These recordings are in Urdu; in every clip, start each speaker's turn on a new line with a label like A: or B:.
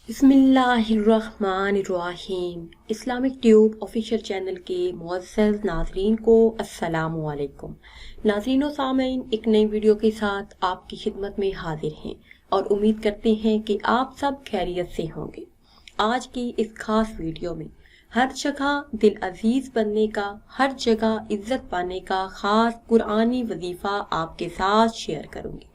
A: بسم اللہ الرحمن الرحیم۔ اسلامک ٹیوب آفیشیل چینل کے معزز ناظرین کو السلام علیکم۔ ناظرین و سامعین، ایک نئی ویڈیو کے ساتھ آپ کی خدمت میں حاضر ہیں اور امید کرتے ہیں کہ آپ سب خیریت سے ہوں گے۔ آج کی اس خاص ویڈیو میں ہر جگہ دل عزیز بننے کا، ہر جگہ عزت پانے کا خاص قرآنی وظیفہ آپ کے ساتھ شیئر کروں گی،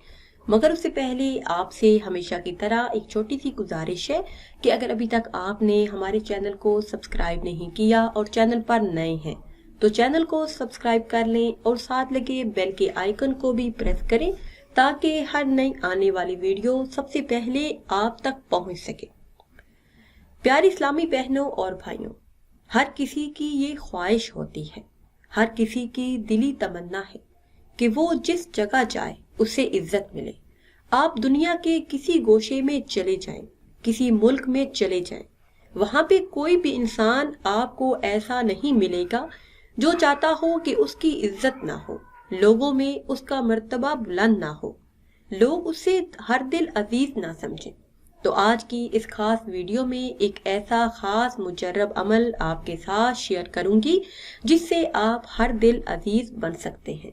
A: مگر اس سے پہلے آپ سے ہمیشہ کی طرح ایک چھوٹی سی گزارش ہے کہ اگر ابھی تک آپ نے ہمارے چینل کو سبسکرائب نہیں کیا اور چینل پر نئے ہیں تو چینل کو سبسکرائب کر لیں اور ساتھ لگے بیل کے آئیکن کو بھی پریس کریں تاکہ ہر نئی آنے والی ویڈیو سب سے پہلے آپ تک پہنچ سکے۔ پیاری اسلامی بہنوں اور بھائیوں، ہر کسی کی یہ خواہش ہوتی ہے، ہر کسی کی دلی تمنا ہے کہ وہ جس جگہ جائے اسے عزت ملے۔ آپ دنیا کے کسی گوشے میں چلے جائیں، کسی ملک میں چلے جائیں، وہاں پہ کوئی بھی انسان آپ کو ایسا نہیں ملے گا جو چاہتا ہو کہ اس کی عزت نہ ہو، لوگوں میں اس کا مرتبہ بلند نہ ہو، لوگ اسے ہر دل عزیز نہ سمجھیں۔ تو آج کی اس خاص ویڈیو میں ایک ایسا خاص مجرب عمل آپ کے ساتھ شیئر کروں گی جس سے آپ ہر دل عزیز بن سکتے ہیں۔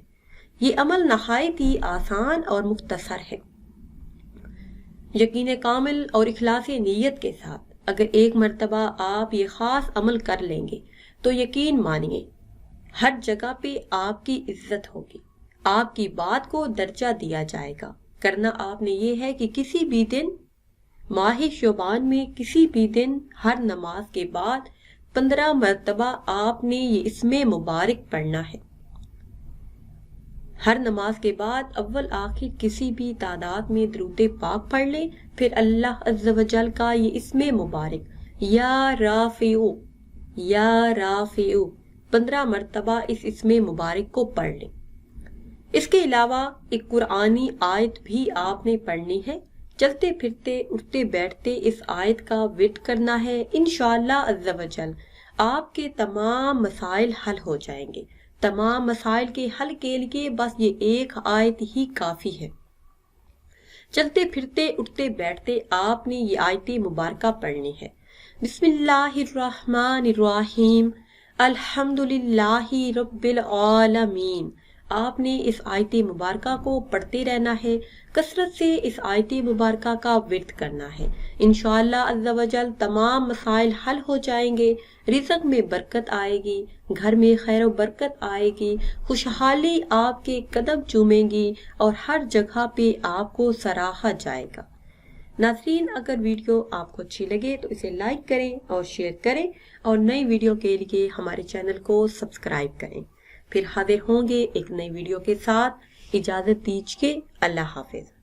A: یہ عمل نہایت ہی آسان اور مختصر ہے۔ یقین کامل اور اخلاص نیت کے ساتھ اگر ایک مرتبہ آپ یہ خاص عمل کر لیں گے تو یقین مانیے ہر جگہ پہ آپ کی عزت ہوگی، آپ کی بات کو درجہ دیا جائے گا۔ کرنا آپ نے یہ ہے کہ کسی بھی دن ماہ شعبان میں کسی بھی دن ہر نماز کے بعد 15 مرتبہ آپ نے یہ اسم مبارک پڑھنا ہے۔ ہر نماز کے بعد اول آخر کسی بھی تعداد میں درود پاک پڑھ لیں، پھر اللہ عز و جل کا یہ اسم مبارک یا رافعو 15 مرتبہ اس اسم مبارک کو پڑھ لیں۔ اس کے علاوہ ایک قرآنی آیت بھی آپ نے پڑھنی ہے۔ چلتے پھرتے اٹھتے بیٹھتے اس آیت کا ورد کرنا ہے۔ انشاءاللہ عز و جل آپ کے تمام مسائل حل ہو جائیں گے۔ تمام مسائل کے حل کے لیے بس یہ ایک آیت ہی کافی ہے۔ چلتے پھرتے اٹھتے بیٹھتے آپ نے یہ آیت مبارکہ پڑھنی ہے۔ بسم اللہ الرحمن الرحیم، الحمدللہ رب العالمین۔ آپ نے اس آیت مبارکہ کو پڑھتے رہنا ہے، کثرت سے اس آیت مبارکہ کا ورد کرنا ہے۔ انشاءاللہ عز و جل تمام مسائل حل ہو جائیں گے، رزق میں برکت آئے گی، گھر میں خیر و برکت آئے گی، خوشحالی آپ کے قدم چومیں گی اور ہر جگہ پہ آپ کو سراہا جائے گا۔ ناظرین، اگر ویڈیو آپ کو اچھی لگے تو اسے لائک کریں اور شیئر کریں اور نئی ویڈیو کے لیے ہمارے چینل کو سبسکرائب کریں۔ پھر حاضر ہوں گے ایک نئی ویڈیو کے ساتھ۔ اجازت دیجیے، اللہ حافظ۔